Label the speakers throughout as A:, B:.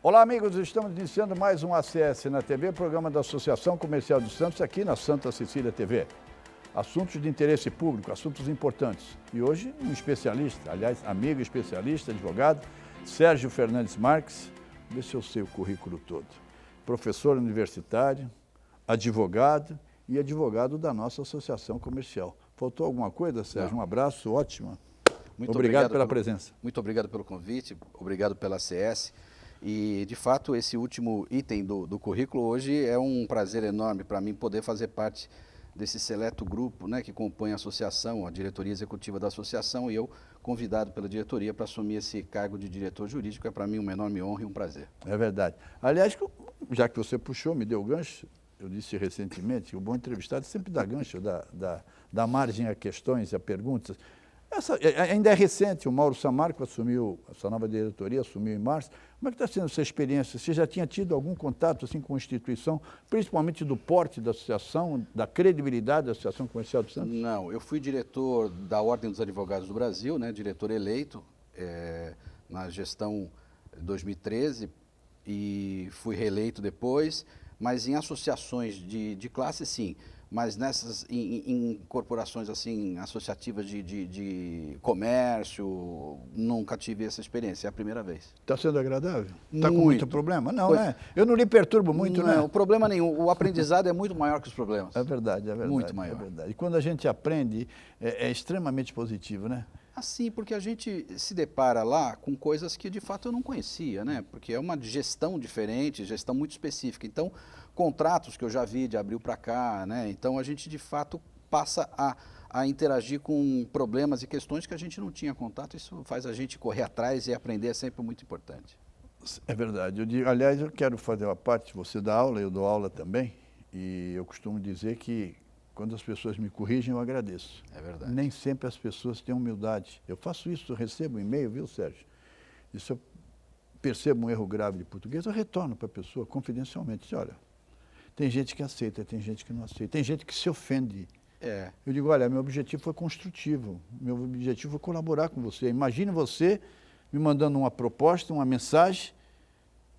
A: Olá, amigos, estamos iniciando mais um ACS na TV, programa da Associação Comercial de Santos, aqui na Santa Cecília TV. Assuntos de interesse público, assuntos importantes. E hoje, um especialista, aliás, amigo especialista, advogado, Sérgio Fernandes Marques. Vê se eu sei o currículo todo. Professor universitário, advogado e advogado da nossa Associação Comercial. Faltou alguma coisa, Sérgio? Um abraço, ótimo.
B: Muito
A: obrigado pela presença.
B: Muito obrigado pelo convite, obrigado pela ACS. E, de fato, esse último item do currículo hoje é um prazer enorme para mim poder fazer parte desse seleto grupo, né, que compõe a associação, a diretoria executiva da associação, e eu convidado pela diretoria para assumir esse cargo de diretor jurídico. É para mim uma enorme honra e um prazer.
A: É verdade. Aliás, já que você puxou, me deu gancho, eu disse recentemente, o bom entrevistado sempre dá gancho, dá margem a questões, a perguntas. Ainda é recente, o Mauro Samarco assumiu, essa nova diretoria assumiu em março. Como é que está sendo essa experiência? Você já tinha tido algum contato assim, com a instituição, principalmente do porte da associação, da credibilidade da Associação Comercial de Santos?
B: Não, eu fui diretor da Ordem dos Advogados do Brasil, né, diretor eleito na gestão 2013 e fui reeleito depois, mas em associações de classe, sim. Mas nessas em corporações assim associativas de comércio, nunca tive essa experiência, é a primeira vez.
A: Está sendo agradável? Está com muito problema? Não, né? Eu não lhe perturbo muito, né?
B: Não, problema nenhum. O aprendizado é muito maior que os problemas.
A: É verdade, é verdade.
B: Muito maior.
A: É verdade. E quando a gente aprende, é extremamente positivo, né?
B: Assim, porque a gente se depara lá com coisas que de fato eu não conhecia, né? Porque é uma gestão diferente, gestão muito específica. Então, contratos que eu já vi de abril para cá, né? Então a gente de fato passa a interagir com problemas e questões que a gente não tinha contato. Isso faz a gente correr atrás e aprender, é sempre muito importante.
A: É verdade. Aliás, eu quero fazer uma parte, você dá aula, eu dou aula também, e eu costumo dizer que quando as pessoas me corrigem, eu agradeço.
B: É verdade.
A: Nem sempre as pessoas têm humildade. Eu faço isso, eu recebo um e-mail, viu, Sérgio? E se eu percebo um erro grave de português, eu retorno para a pessoa confidencialmente. Diz, olha, tem gente que aceita, tem gente que não aceita, tem gente que se ofende. Eu digo, olha, meu objetivo foi construtivo, meu objetivo foi colaborar com você. Imagine você me mandando uma proposta, uma mensagem,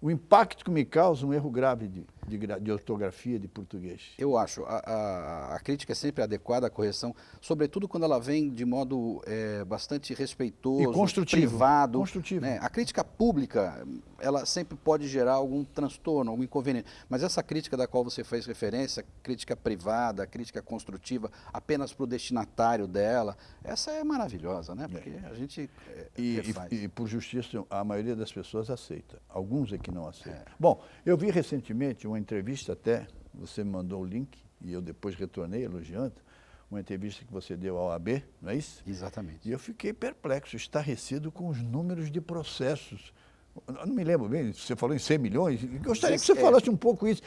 A: o impacto que me causa um erro grave de ortografia, de português.
B: Eu acho, a crítica é sempre adequada à correção, sobretudo quando ela vem de modo bastante respeitoso,
A: e construtivo,
B: privado.
A: Construtivo.
B: Né? A crítica pública, ela sempre pode gerar algum transtorno, algum inconveniente, mas essa crítica da qual você fez referência, crítica privada, crítica construtiva, apenas para o destinatário dela, essa é maravilhosa, né? Porque a gente refaz.
A: E por justiça, a maioria das pessoas aceita, alguns é que não aceitam. Bom, eu vi recentemente uma entrevista até, você me mandou o link, e eu depois retornei elogiando, uma entrevista que você deu ao AB, não é isso?
B: Exatamente.
A: E eu fiquei perplexo, estarrecido com os números de processos. Eu não me lembro bem, você falou em 100 milhões, gostaria que você falasse um pouco isso,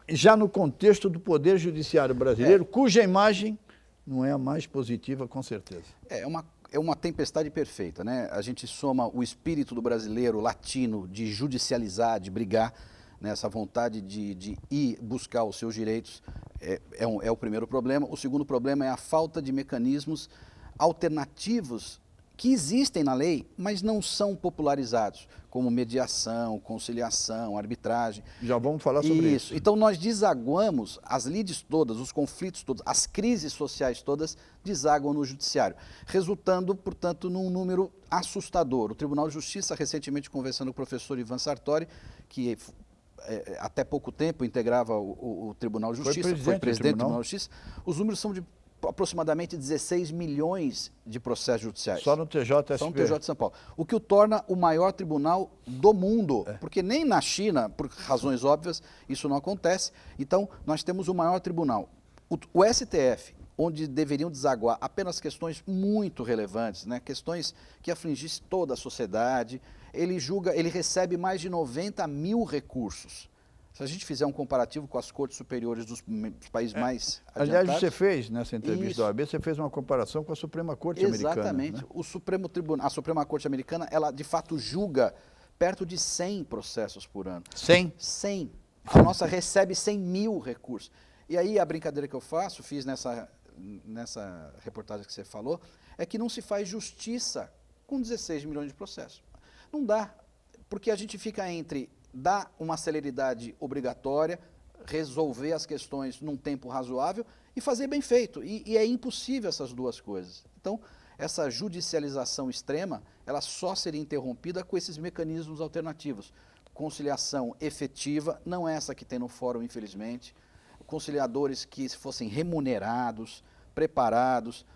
A: já no contexto do Poder Judiciário brasileiro, cuja imagem não é a mais positiva, com certeza.
B: É uma tempestade perfeita, né? A gente soma o espírito do brasileiro latino de judicializar, de brigar, né? Essa vontade de ir buscar os seus direitos é o primeiro problema. O segundo problema é a falta de mecanismos alternativos que existem na lei, mas não são popularizados, como mediação, conciliação, arbitragem.
A: Já vamos falar sobre isso.
B: Então nós desaguamos, as lides todas, os conflitos todos, as crises sociais todas desaguam no judiciário, resultando, portanto, num número assustador. O Tribunal de Justiça, recentemente conversando com o professor Ivan Sartori, que até pouco tempo integrava o Tribunal de Justiça, foi presidente do Tribunal de Justiça, os números são de aproximadamente 16 milhões de processos judiciais.
A: Só no TJSP.
B: Só no TJ de São Paulo. O que o torna o maior tribunal do mundo, porque nem na China, por razões óbvias, isso não acontece. Então, nós temos o maior tribunal. O STF, onde deveriam desaguar apenas questões muito relevantes, né? Questões que afligissem toda a sociedade, ele recebe mais de 90 mil recursos. Se a gente fizer um comparativo com as cortes superiores dos países mais adiantados...
A: Aliás, você fez, nessa entrevista da OAB, você fez uma comparação com a Suprema Corte Americana.
B: Exatamente.
A: Né?
B: A Suprema Corte Americana, ela de fato julga perto de 100 processos por ano.
A: 100?
B: 100. A nossa recebe 100 mil recursos. E aí a brincadeira que eu fiz nessa reportagem que você falou, é que não se faz justiça com 16 milhões de processos. Não dá, porque a gente fica entre dar uma celeridade obrigatória, resolver as questões num tempo razoável e fazer bem feito. E é impossível essas duas coisas. Então, essa judicialização extrema, ela só seria interrompida com esses mecanismos alternativos. Conciliação efetiva, não é essa que tem no fórum, infelizmente. Conciliadores que fossem remunerados, preparados,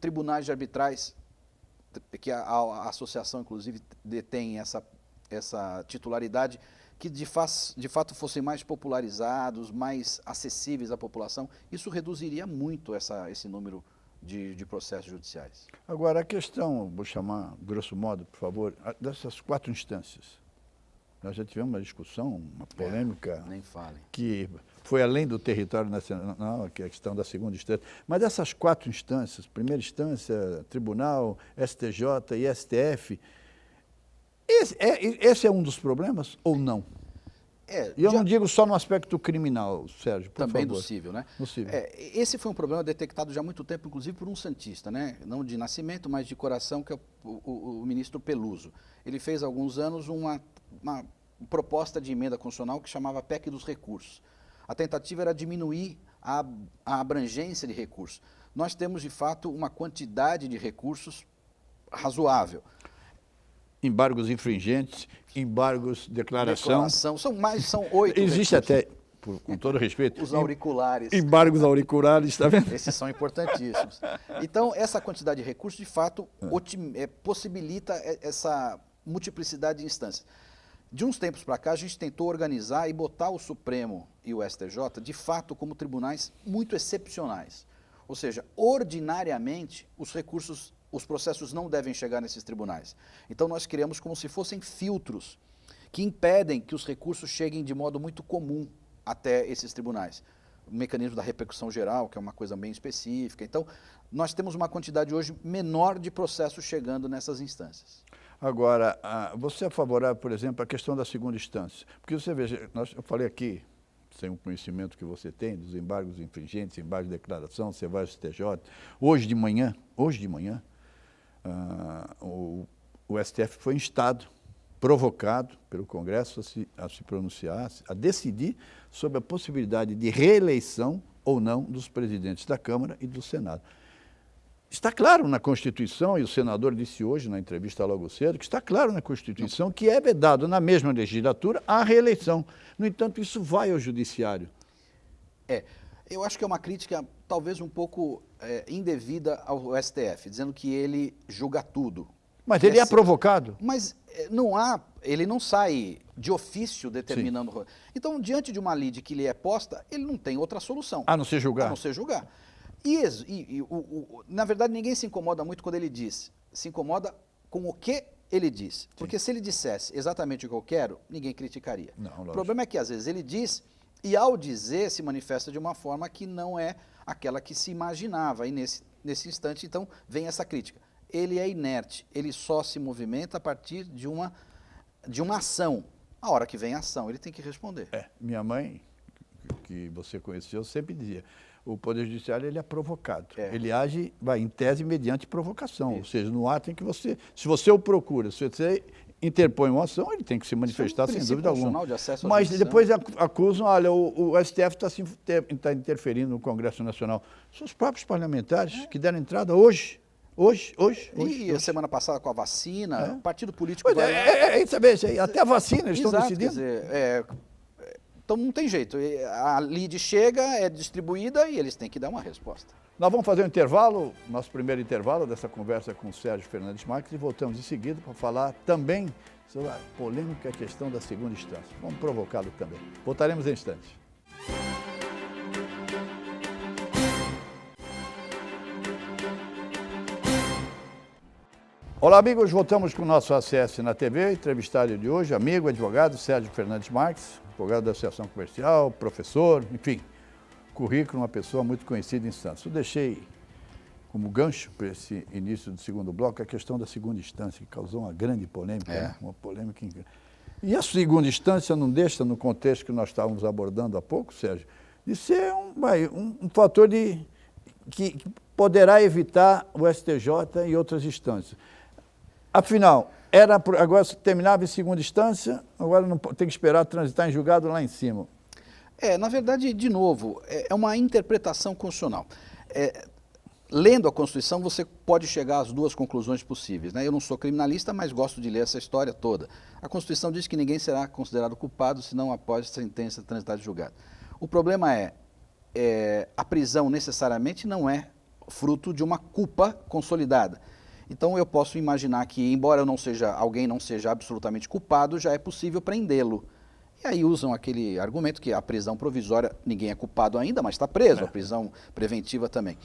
B: tribunais de arbitrais, que a associação, inclusive, detém essa titularidade, que de fato fossem mais popularizados, mais acessíveis à população. Isso reduziria muito esse número de processos judiciais.
A: Agora, a questão, vou chamar grosso modo, por favor, dessas 4 instâncias. Nós já tivemos uma discussão, uma polêmica,
B: nem fale,
A: que foi além do território nacional, que é a questão da segunda instância. Mas dessas 4 instâncias, primeira instância, tribunal, STJ e STF, esse é um dos problemas ou não? E eu não digo só no aspecto criminal, Sérgio, por
B: também
A: favor.
B: do cível, né?
A: No cível.
B: Esse foi um problema detectado já há muito tempo, inclusive por um santista, né? Não de nascimento, mas de coração, que é o ministro Peluso. Ele fez há alguns anos uma proposta de emenda constitucional que chamava PEC dos recursos. A tentativa era diminuir a abrangência de recursos. Nós temos, de fato, uma quantidade de recursos razoável.
A: Embargos infringentes, embargos, declaração.
B: São 8.
A: Existe até, com todo respeito,
B: os auriculares.
A: Embargos auriculares, está vendo?
B: Esses são importantíssimos. Então, essa quantidade de recursos, de fato, possibilita essa multiplicidade de instâncias. De uns tempos para cá, a gente tentou organizar e botar o Supremo e o STJ, de fato, como tribunais muito excepcionais. Ou seja, ordinariamente, os processos não devem chegar nesses tribunais. Então, nós criamos como se fossem filtros que impedem que os recursos cheguem de modo muito comum até esses tribunais. O mecanismo da repercussão geral, que é uma coisa bem específica. Então, nós temos uma quantidade hoje menor de processos chegando nessas instâncias.
A: Agora, você é favorável, por exemplo, à questão da segunda instância? Porque você veja, eu falei aqui, sem o conhecimento que você tem, dos embargos infringentes, embargos de declaração, você vai ao STJ. Hoje de manhã, o STF foi instado, provocado pelo Congresso a se pronunciar, a decidir sobre a possibilidade de reeleição ou não dos presidentes da Câmara e do Senado. Está claro na Constituição, e o senador disse hoje na entrevista logo cedo, que está claro na Constituição que é vedado na mesma legislatura a reeleição. No entanto, isso vai ao Judiciário.
B: Eu acho que é uma crítica talvez um pouco indevida ao STF, dizendo que ele julga tudo.
A: Mas ele é provocado.
B: Mas ele não sai de ofício determinando. Sim. Então, diante de uma lide que lhe é posta, ele não tem outra solução.
A: A não ser julgar.
B: A não ser julgar. Na verdade, ninguém se incomoda muito quando ele diz. Se incomoda com o que ele diz. Porque se ele dissesse exatamente o que eu quero, ninguém criticaria.
A: Não,
B: o problema é que, às vezes, ele diz e, ao dizer, se manifesta de uma forma que não é aquela que se imaginava. E, nesse instante, então, vem essa crítica. Ele é inerte, ele só se movimenta a partir de uma ação. A hora que vem a ação, ele tem que responder.
A: Minha mãe, que você conheceu, sempre dizia, o Poder Judiciário ele é provocado. Ele age, em tese, mediante provocação. Isso. Ou seja, no ato em que se você o procura, se você interpõe uma ação, ele tem que se manifestar sem dúvida alguma.
B: De acesso à
A: Mas
B: justiça.
A: Depois acusam, olha, o STF está interferindo no Congresso Nacional. São os próprios parlamentares que deram entrada hoje.
B: E a semana passada com a vacina, o partido político
A: até a vacina eles estão decidindo.
B: Quer dizer, então não tem jeito. A lide chega, é distribuída e eles têm que dar uma resposta.
A: Nós vamos fazer um intervalo, nosso primeiro intervalo dessa conversa com o Sérgio Fernandes Marques, e voltamos em seguida para falar também sobre a polêmica questão da segunda instância. Vamos provocá-lo também. Voltaremos em instantes. Olá, amigos. Voltamos com o nosso ACS na TV. Entrevistado de hoje, amigo, advogado Sérgio Fernandes Marques, advogado da Associação Comercial, professor, enfim, currículo, uma pessoa muito conhecida em Santos. Eu deixei como gancho para esse início do segundo bloco a questão da segunda instância, que causou uma grande polêmica, uma polêmica incrível. E a segunda instância não deixa, no contexto que nós estávamos abordando há pouco, Sérgio, de ser um fator que poderá evitar o STJ e outras instâncias. Afinal, Agora terminava em segunda instância, agora não tem que esperar transitar em julgado lá em cima.
B: Na verdade, de novo, é uma interpretação constitucional. Lendo a Constituição, você pode chegar às duas conclusões possíveis, né? Eu não sou criminalista, mas gosto de ler essa história toda. A Constituição diz que ninguém será considerado culpado senão após sentença transitada em julgado. O problema a prisão necessariamente não é fruto de uma culpa consolidada. Então eu posso imaginar que, embora alguém não seja absolutamente culpado, já é possível prendê-lo. E aí usam aquele argumento que a prisão provisória, ninguém é culpado ainda, mas está preso, a prisão preventiva também.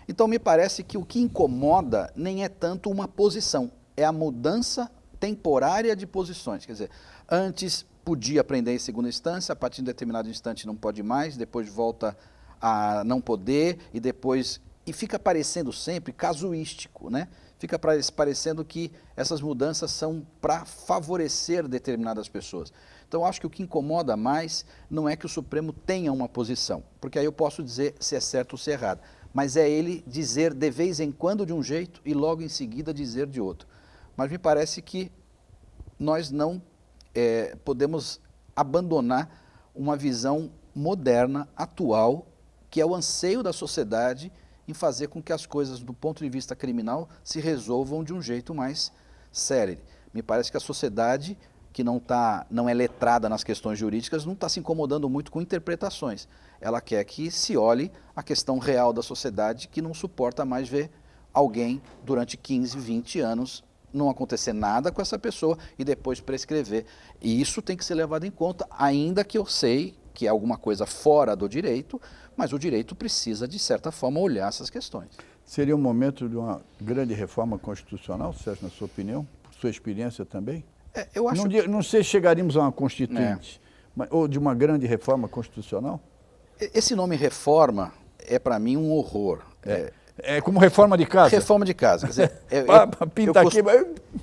B: Então me parece que o que incomoda nem é tanto uma posição, é a mudança temporária de posições. Quer dizer, antes podia prender em segunda instância, a partir de determinado instante não pode mais, depois volta a não poder e fica parecendo sempre casuístico, né? Fica parecendo que essas mudanças são para favorecer determinadas pessoas. Então, acho que o que incomoda mais não é que o Supremo tenha uma posição, porque aí eu posso dizer se é certo ou se é errado, mas é ele dizer de vez em quando de um jeito e logo em seguida dizer de outro. Mas me parece que nós não podemos abandonar uma visão moderna, atual, que é o anseio da sociedade em fazer com que as coisas, do ponto de vista criminal, se resolvam de um jeito mais célere. Me parece que a sociedade, que não é letrada nas questões jurídicas, não está se incomodando muito com interpretações. Ela quer que se olhe a questão real da sociedade, que não suporta mais ver alguém, durante 15, 20 anos, não acontecer nada com essa pessoa e depois prescrever. E isso tem que ser levado em conta, ainda que eu sei que é alguma coisa fora do direito, mas o direito precisa, de certa forma, olhar essas questões.
A: Seria um momento de uma grande reforma constitucional, Sérgio, na sua opinião, por sua experiência também?
B: Eu acho
A: não sei se chegaríamos a uma constituinte, ou de uma grande reforma constitucional?
B: Esse nome reforma é, para mim, um horror.
A: É como reforma de casa?
B: Reforma de casa. Quer dizer,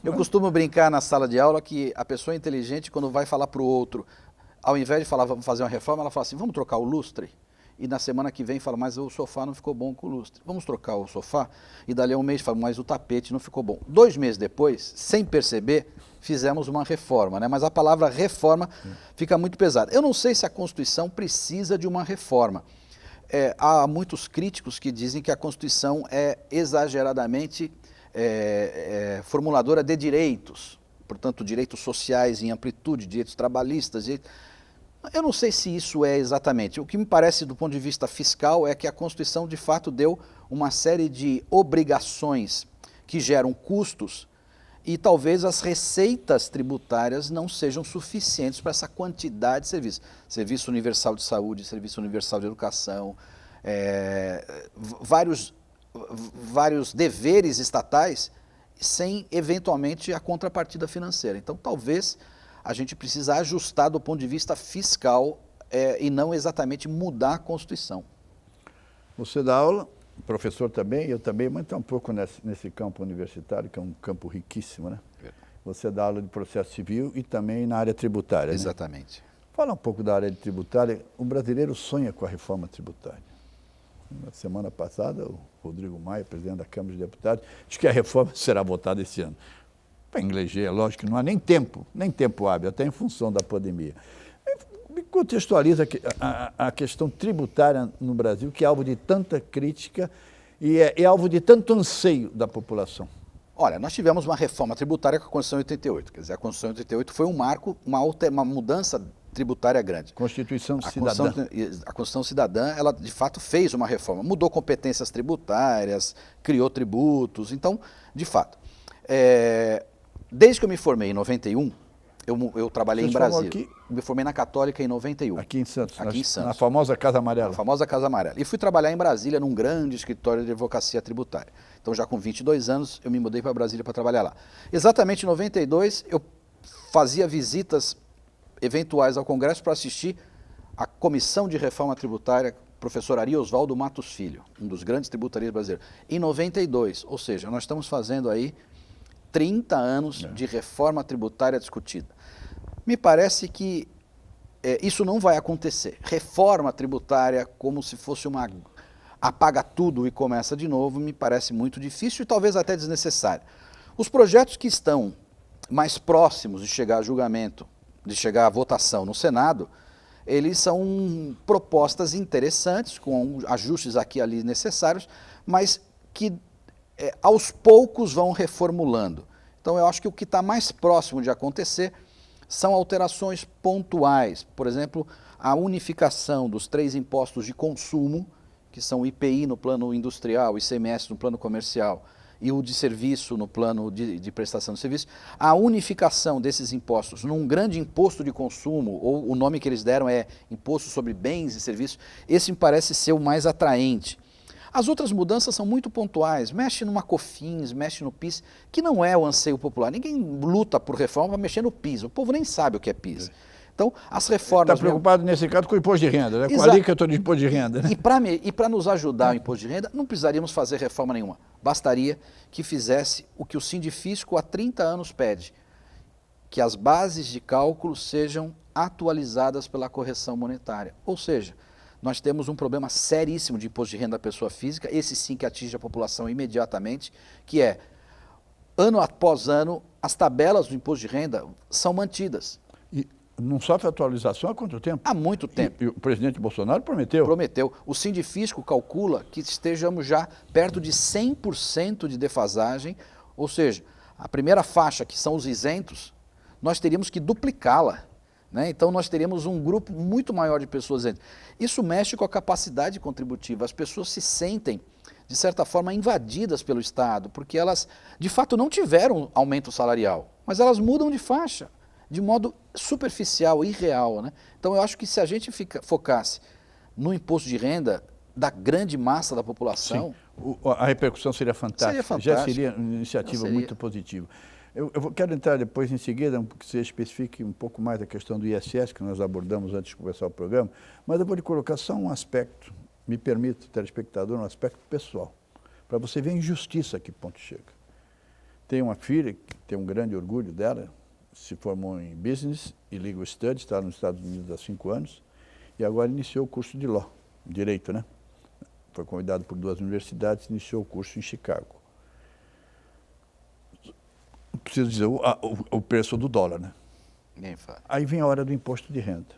B: eu costumo brincar na sala de aula que a pessoa inteligente, quando vai falar para o outro, ao invés de falar, vamos fazer uma reforma, ela fala assim, vamos trocar o lustre? E na semana que vem fala, mas o sofá não ficou bom com o lustre. Vamos trocar o sofá? E dali a um mês fala, mas o tapete não ficou bom. 2 meses depois, sem perceber, fizemos uma reforma, né? Mas a palavra reforma fica muito pesada. Eu não sei se a Constituição precisa de uma reforma. Há muitos críticos que dizem que a Constituição é exageradamente formuladora de direitos, portanto, direitos sociais em amplitude, direitos trabalhistas. Eu não sei se isso é exatamente. O que me parece, do ponto de vista fiscal, é que a Constituição, de fato, deu uma série de obrigações que geram custos e talvez as receitas tributárias não sejam suficientes para essa quantidade de serviços. Serviço universal de saúde, serviço universal de educação, vários deveres estatais sem, eventualmente, a contrapartida financeira. Então, talvez a gente precisa ajustar do ponto de vista fiscal e não exatamente mudar a Constituição.
A: Você dá aula, professor também, eu também, mas está um pouco nesse campo universitário, que é um campo riquíssimo, né? Você dá aula de processo civil e também na área tributária.
B: Exatamente.
A: Né? Fala um pouco da área tributária. O brasileiro sonha com a reforma tributária. Na semana passada, o Rodrigo Maia, presidente da Câmara dos Deputados, disse que a reforma será votada esse ano. Para eleger, é lógico que não há nem tempo hábil, até em função da pandemia. Me contextualiza a questão tributária no Brasil, que é alvo de tanta crítica e é alvo de tanto anseio da população.
B: Olha, nós tivemos uma reforma tributária com a Constituição de 88. Quer dizer, a Constituição de 88 foi um marco, uma mudança tributária grande.
A: Constituição Cidadã.
B: A Constituição Cidadã, ela de fato fez uma reforma, mudou competências tributárias, criou tributos. Então, de fato, desde que eu me formei em 91, eu trabalhei em Brasília.
A: Aqui?
B: Me formei na Católica em 91.
A: Aqui em Santos?
B: Aqui em Santos.
A: Na famosa Casa Amarela?
B: Na famosa Casa Amarela. E fui trabalhar em Brasília num grande escritório de advocacia tributária. Então, já com 22 anos, eu me mudei para Brasília para trabalhar lá. Exatamente em 92, eu fazia visitas eventuais ao Congresso para assistir à Comissão de Reforma Tributária, professor Ari Oswaldo Matos Filho, um dos grandes tributaristas brasileiros. Em 92, ou seja, nós estamos fazendo aí 30 anos de reforma tributária discutida. Me parece que isso não vai acontecer. Reforma tributária como se fosse uma apaga tudo e começa de novo, me parece muito difícil e talvez até desnecessário. Os projetos que estão mais próximos de chegar a julgamento, de chegar à votação no Senado, eles são propostas interessantes, com ajustes aqui e ali necessários, mas que aos poucos vão reformulando. Então eu acho que o que está mais próximo de acontecer são alterações pontuais. Por exemplo, a unificação dos 3 impostos de consumo, que são o IPI no plano industrial, o ICMS no plano comercial e o de serviço no plano de prestação de serviço. A unificação desses impostos num grande imposto de consumo, ou o nome que eles deram é Imposto sobre Bens e Serviços, esse me parece ser o mais atraente. As outras mudanças são muito pontuais, mexe numa COFINS, mexe no PIS, que não é o anseio popular. Ninguém luta por reforma para mexer no PIS, o povo nem sabe o que é PIS. Então, as reformas...
A: Está preocupado nesse caso com o imposto de renda, né? Com a alíquota do imposto de renda. Né?
B: E para nos ajudar o imposto de renda, não precisaríamos fazer reforma nenhuma. Bastaria que fizesse o que o Sindifisco há 30 anos pede, que as bases de cálculo sejam atualizadas pela correção monetária. Ou seja, nós temos um problema seríssimo de imposto de renda da pessoa física, esse sim que atinge a população imediatamente, que é, ano após ano, as tabelas do imposto de renda são mantidas.
A: E não sofre atualização há quanto tempo?
B: Há muito tempo.
A: E o presidente Bolsonaro prometeu.
B: Prometeu. O Sindifisco calcula que estejamos já perto de 100% de defasagem, ou seja, a primeira faixa, que são os isentos, nós teríamos que duplicá-la. Né? Então, nós teríamos um grupo muito maior de pessoas isentas. Isso mexe com a capacidade contributiva. As pessoas se sentem, de certa forma, invadidas pelo Estado, porque elas, de fato, não tiveram aumento salarial, mas elas mudam de faixa, de modo superficial, irreal. Né? Então, eu acho que se a gente focasse no imposto de renda da grande massa da população...
A: Sim. A repercussão seria fantástica.
B: Seria fantástica.
A: Já seria uma iniciativa muito positiva. Eu quero entrar depois, em seguida, que você especifique um pouco mais da questão do ISS, que nós abordamos antes de começar o programa, mas eu vou lhe colocar só um aspecto, me permita, telespectador, um aspecto pessoal, para você ver a injustiça a que ponto chega. Tenho uma filha, que tem um grande orgulho dela, se formou em Business e Legal Studies, está nos Estados Unidos há 5 anos, e agora iniciou o curso de Law, Direito, né? Foi convidado por 2 universidades, iniciou o curso em Chicago. Preciso dizer o preço do dólar, né?
B: Nem fala.
A: Aí vem a hora do imposto de renda.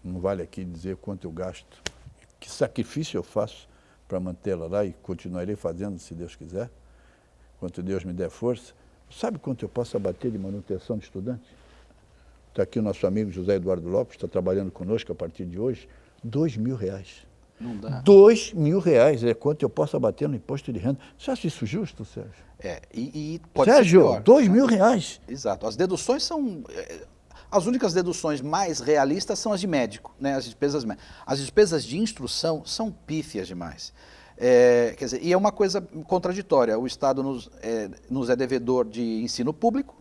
A: Não vale aqui dizer quanto eu gasto, que sacrifício eu faço para mantê-la lá e continuarei fazendo, se Deus quiser, quanto Deus me der força. Sabe quanto eu posso abater de manutenção de estudante? Está aqui o nosso amigo José Eduardo Lopes, está trabalhando conosco a partir de hoje, R$2.000.
B: Não dá.
A: R$2.000 é quanto eu posso abater no imposto de renda. Você acha isso justo, Sérgio?
B: E pode
A: Sérgio,
B: ser pior.
A: R$2.000.
B: Exato. As deduções são... As únicas deduções mais realistas são as de médico, né? As despesas de instrução são pífias demais. Quer dizer, e é uma coisa contraditória. O Estado nos é devedor de ensino público,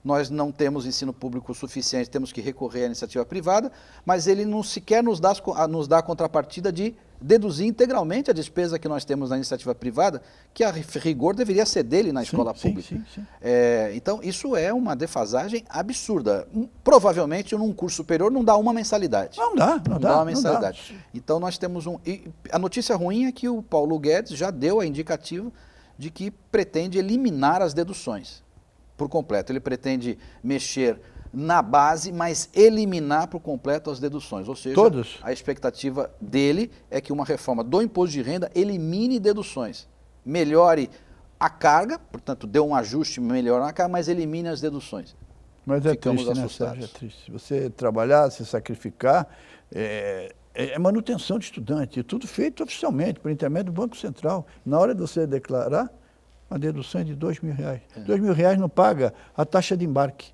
B: nós não temos ensino público suficiente, temos que recorrer à iniciativa privada, mas ele não sequer nos dá a contrapartida de deduzir integralmente a despesa que nós temos na iniciativa privada, que a rigor deveria ser dele na escola pública.
A: Sim.
B: Então, isso é uma defasagem absurda. Provavelmente, num curso superior, não dá uma mensalidade.
A: Não dá
B: uma mensalidade. Então, nós temos E a notícia ruim é que o Paulo Guedes já deu a indicativa de que pretende eliminar as deduções por completo. Ele pretende mexer na base, mas eliminar por completo as deduções. Ou seja,
A: todos?
B: A expectativa dele é que uma reforma do imposto de renda elimine deduções, melhore a carga, portanto, dê um ajuste melhor na carga, mas elimine as deduções.
A: Mas é triste, né, Sérgio? É triste. Você trabalhar, se sacrificar, é manutenção de estudante, tudo feito oficialmente, por intermédio do Banco Central. Na hora de você declarar, uma dedução é de R$2.000. R$2.000 não paga a taxa de embarque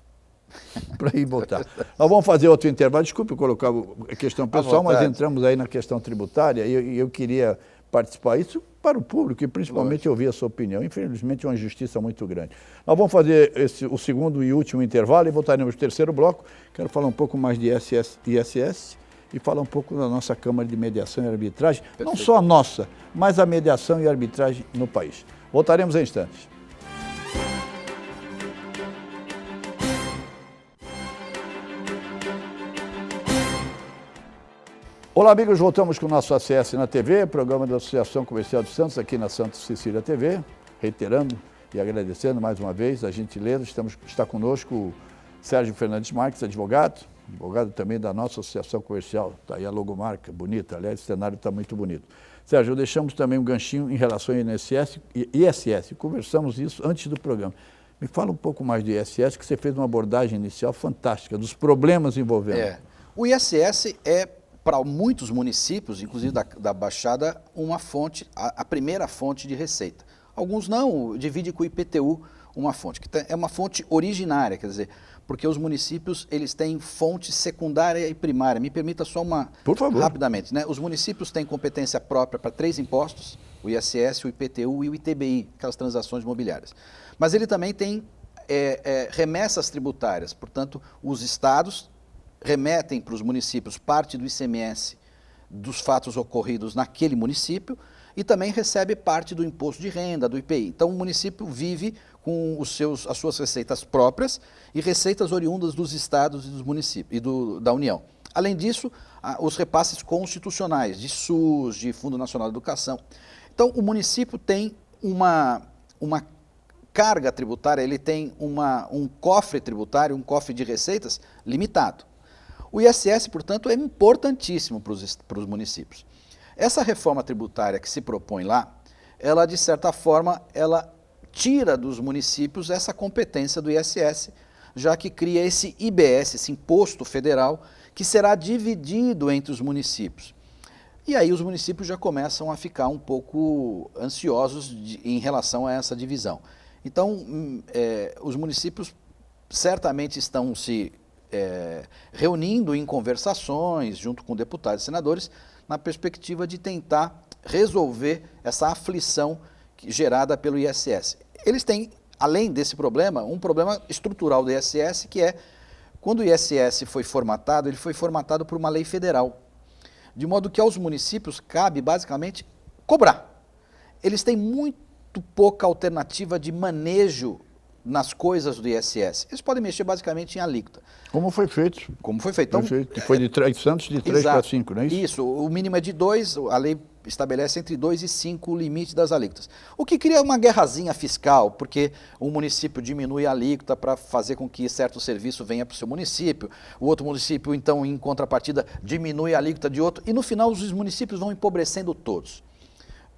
A: para ir voltar. Nós vamos fazer outro intervalo. Desculpe eu colocar a questão pessoal, mas entramos aí na questão tributária e eu queria participar isso para o público e principalmente ouvir a sua opinião. Infelizmente é uma injustiça muito grande. Nós vamos fazer o segundo e último intervalo e voltaremos no terceiro bloco. Quero falar um pouco mais de ISS e falar um pouco da nossa Câmara de Mediação e Arbitragem. Perfeito. Não só a nossa, mas a mediação e a arbitragem no país. Voltaremos em instantes. Olá, amigos. Voltamos com o nosso ACS na TV, programa da Associação Comercial de Santos, aqui na Santa Cecília TV. Reiterando, e agradecendo mais uma vez a gentileza. Está conosco o Sérgio Fernandes Marques, advogado também da nossa associação comercial. Está aí a logomarca, bonita, aliás, o cenário está muito bonito. Sérgio, deixamos também um ganchinho em relação ao ISS, conversamos isso antes do programa. Me fala um pouco mais do ISS, que você fez uma abordagem inicial fantástica, dos problemas envolvendo.
B: O ISS é, para muitos municípios, inclusive da Baixada, uma fonte, a primeira fonte de receita. Alguns não, divide com o IPTU uma fonte, que é uma fonte originária, quer dizer, porque os municípios eles têm fonte secundária e primária. Me permita só
A: Por favor.
B: Rapidamente, né? Os municípios têm competência própria para 3 impostos, o ISS, o IPTU e o ITBI, aquelas transações imobiliárias. Mas ele também tem remessas tributárias, portanto, os estados remetem para os municípios parte do ICMS dos fatos ocorridos naquele município e também recebe parte do imposto de renda, do IPI. Então, o município vive com as suas receitas próprias e receitas oriundas dos estados e dos municípios e da União. Além disso, os repasses constitucionais de SUS, de Fundo Nacional de Educação. Então, o município tem uma carga tributária, ele tem um cofre tributário, um cofre de receitas limitado. O ISS, portanto, é importantíssimo para os municípios. Essa reforma tributária que se propõe lá, ela, de certa forma, ela tira dos municípios essa competência do ISS, já que cria esse IBS, esse imposto federal, que será dividido entre os municípios. E aí os municípios já começam a ficar um pouco ansiosos em relação a essa divisão. Então, os municípios certamente estão se reunindo em conversações junto com deputados e senadores na perspectiva de tentar resolver essa aflição gerada pelo ISS. Eles têm, além desse problema, um problema estrutural do ISS, que é, quando o ISS foi formatado, ele foi formatado por uma lei federal, de modo que aos municípios cabe, basicamente, cobrar. Eles têm muito pouca alternativa de manejo nas coisas do ISS. Eles podem mexer basicamente em alíquota.
A: Como foi feito.
B: Como foi feito. Então,
A: que foi de Santos de 3 para 5, não é isso?
B: Isso, o mínimo é de 2, a lei estabelece entre 2 e 5 o limite das alíquotas. O que cria uma guerrazinha fiscal, porque um município diminui a alíquota para fazer com que certo serviço venha para o seu município, o outro município, então, em contrapartida, diminui a alíquota de outro, e no final os municípios vão empobrecendo todos.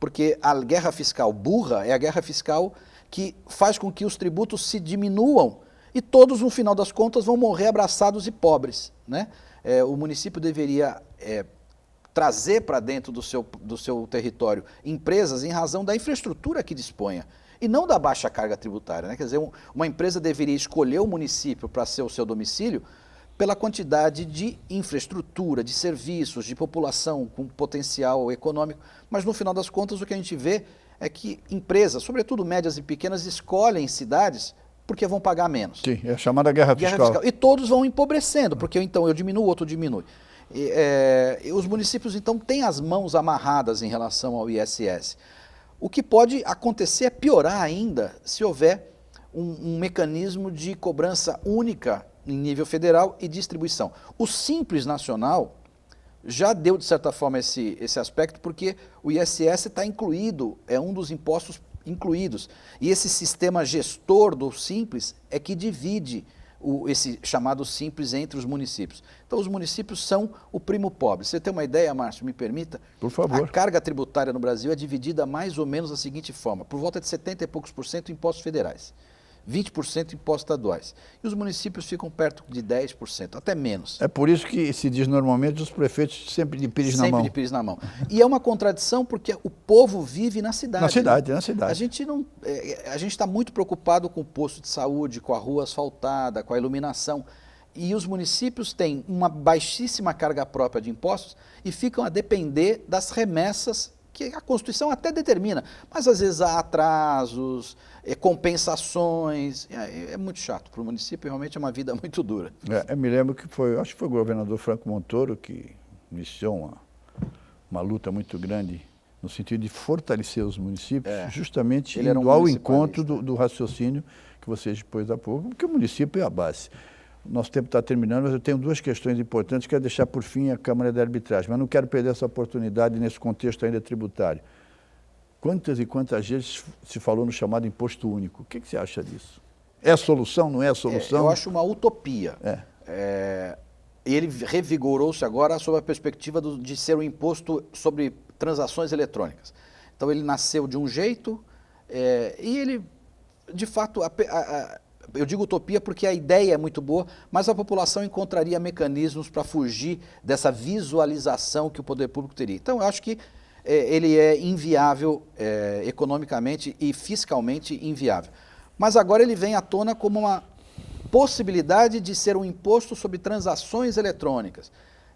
B: Porque a guerra fiscal burra é a guerra fiscal que faz com que os tributos se diminuam e todos, no final das contas, vão morrer abraçados e pobres, né? O município deveria trazer para dentro do seu território empresas em razão da infraestrutura que disponha e não da baixa carga tributária, né? Quer dizer, uma empresa deveria escolher o município para ser o seu domicílio pela quantidade de infraestrutura, de serviços, de população com potencial econômico, mas no final das contas o que a gente vê é que empresas, sobretudo médias e pequenas, escolhem cidades porque vão pagar menos.
A: Sim, é a chamada guerra fiscal.
B: E todos vão empobrecendo, porque então eu diminuo, o outro diminui. Os municípios, então, têm as mãos amarradas em relação ao ISS. O que pode acontecer é piorar ainda se houver um mecanismo de cobrança única em nível federal e distribuição. O Simples Nacional já deu, de certa forma, esse aspecto, porque o ISS está incluído, é um dos impostos incluídos. E esse sistema gestor do Simples é que divide esse chamado Simples entre os municípios. Então, os municípios são o primo pobre. Você tem uma ideia, Márcio, me permita?
A: Por favor.
B: A carga tributária no Brasil é dividida mais ou menos da seguinte forma, por volta de 70 e poucos por cento em impostos federais. 20% em impostos estaduais. E os municípios ficam perto de 10%, até menos.
A: É por isso que se diz normalmente os prefeitos sempre de pires na mão.
B: Sempre de pires na mão. E é uma contradição porque o povo vive na cidade.
A: Na cidade,
B: né?
A: Na cidade.
B: A gente está muito preocupado com o posto de saúde, com a rua asfaltada, com a iluminação. E os municípios têm uma baixíssima carga própria de impostos e ficam a depender das remessas que a Constituição até determina, mas às vezes há atrasos, compensações, é muito chato para o município, realmente é uma vida muito dura.
A: Eu me lembro que acho que foi o governador Franco Montoro que iniciou uma luta muito grande no sentido de fortalecer os municípios, justamente indo ao encontro do raciocínio que vocês depois da pouco, porque o município é a base. Nosso tempo está terminando, mas eu tenho 2 questões importantes, quero deixar por fim a Câmara de Arbitragem, mas não quero perder essa oportunidade nesse contexto ainda tributário. Quantas e quantas vezes se falou no chamado imposto único? O que você acha disso? É a solução, não é a solução?
B: Eu acho uma utopia. Ele revigorou-se agora sob a perspectiva de ser um imposto sobre transações eletrônicas. Então ele nasceu de um jeito e ele, de fato, eu digo utopia porque a ideia é muito boa, mas a população encontraria mecanismos para fugir dessa visualização que o poder público teria. Então eu acho que ele é inviável economicamente e fiscalmente inviável. Mas agora ele vem à tona como uma possibilidade de ser um imposto sobre transações eletrônicas.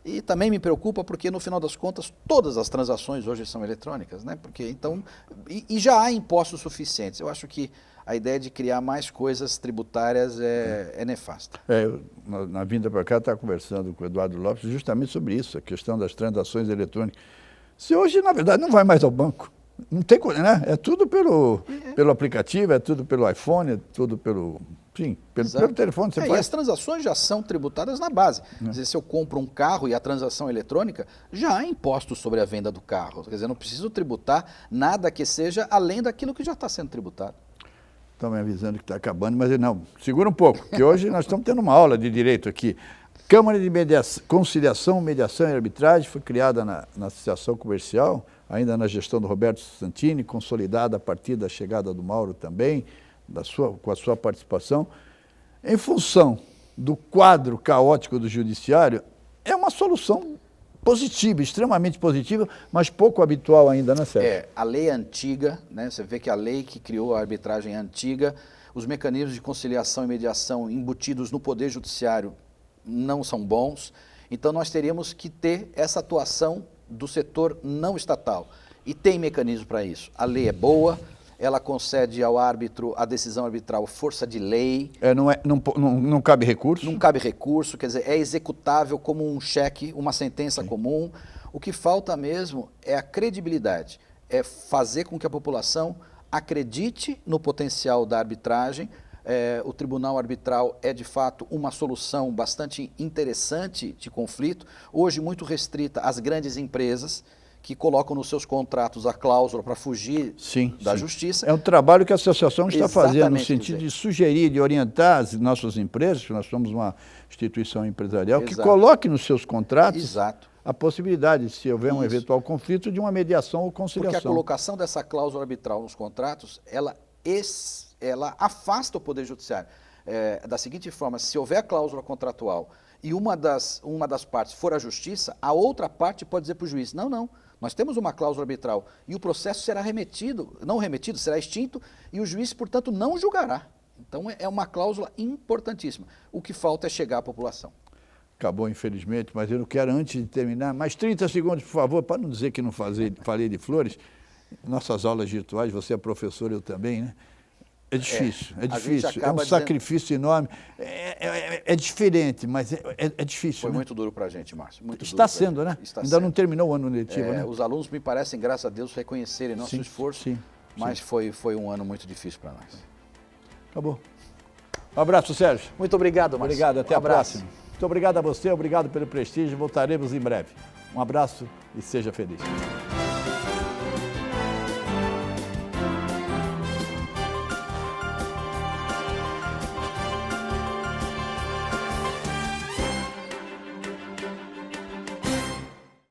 B: E também me preocupa porque, no final das contas, todas as transações hoje são eletrônicas, né? Porque, então, e já há impostos suficientes. Eu acho que a ideia de criar mais coisas tributárias é nefasta.
A: Na vinda para cá, estava conversando com o Eduardo Lopes justamente sobre isso, a questão das transações eletrônicas. Se hoje, na verdade, não vai mais ao banco. Não tem, né? É tudo pelo aplicativo, é tudo pelo iPhone, é tudo pelo telefone. Você
B: E as transações já são tributadas na base. Quer dizer, se eu compro um carro e a transação eletrônica, já há impostos sobre a venda do carro. Quer dizer, eu não preciso tributar nada que seja além daquilo que já está sendo tributado.
A: Estão me avisando que está acabando, mas não, segura um pouco, porque hoje nós estamos tendo uma aula de direito aqui. Câmara de Conciliação, Mediação e Arbitragem foi criada na Associação Comercial, ainda na gestão do Roberto Santini, consolidada a partir da chegada do Mauro também, com a sua participação. Em função do quadro caótico do judiciário, é uma solução positiva, extremamente positiva, mas pouco habitual ainda, né, Sérgio?
B: A lei é antiga, né? Você vê que a lei que criou a arbitragem é antiga, os mecanismos de conciliação e mediação embutidos no Poder Judiciário não são bons, então nós teríamos que ter essa atuação do setor não estatal. E tem mecanismo para isso. A lei é boa, ela concede ao árbitro a decisão arbitral força de lei.
A: Não cabe recurso?
B: Não cabe recurso, quer dizer, é executável como um cheque, uma sentença comum. O que falta mesmo é a credibilidade, é fazer com que a população acredite no potencial da arbitragem. O tribunal arbitral é, de fato, uma solução bastante interessante de conflito, hoje muito restrita às grandes empresas, que colocam nos seus contratos a cláusula para fugir da justiça.
A: É um trabalho que a associação está fazendo no sentido de sugerir, de orientar as nossas empresas, que nós somos uma instituição empresarial, que coloque nos seus contratos a possibilidade, se houver um eventual conflito, de uma mediação ou conciliação.
B: Porque a colocação dessa cláusula arbitral nos contratos, ela afasta o Poder Judiciário. Da seguinte forma, se houver a cláusula contratual e uma das partes for a justiça, a outra parte pode dizer para o juiz, não, nós temos uma cláusula arbitral e o processo será será extinto e o juiz, portanto, não julgará. Então é uma cláusula importantíssima. O que falta é chegar à população.
A: Acabou, infelizmente, mas eu não quero, antes de terminar, mais 30 segundos, por favor, para não dizer que não falei de flores. Nossas aulas virtuais, você é professor, eu também, né? É difícil, é um sacrifício enorme. É diferente, mas é difícil.
B: Foi muito duro para a gente, Márcio.
A: Está sendo, né? Ainda não terminou o ano letivo, né?
B: Os alunos, me parecem, graças a Deus, reconhecerem nosso esforço, mas foi um ano muito difícil para nós.
A: Acabou. Um abraço, Sérgio.
B: Muito obrigado, Márcio.
A: Obrigado, até a próxima. Muito obrigado a você, obrigado pelo prestígio. Voltaremos em breve. Um abraço e seja feliz.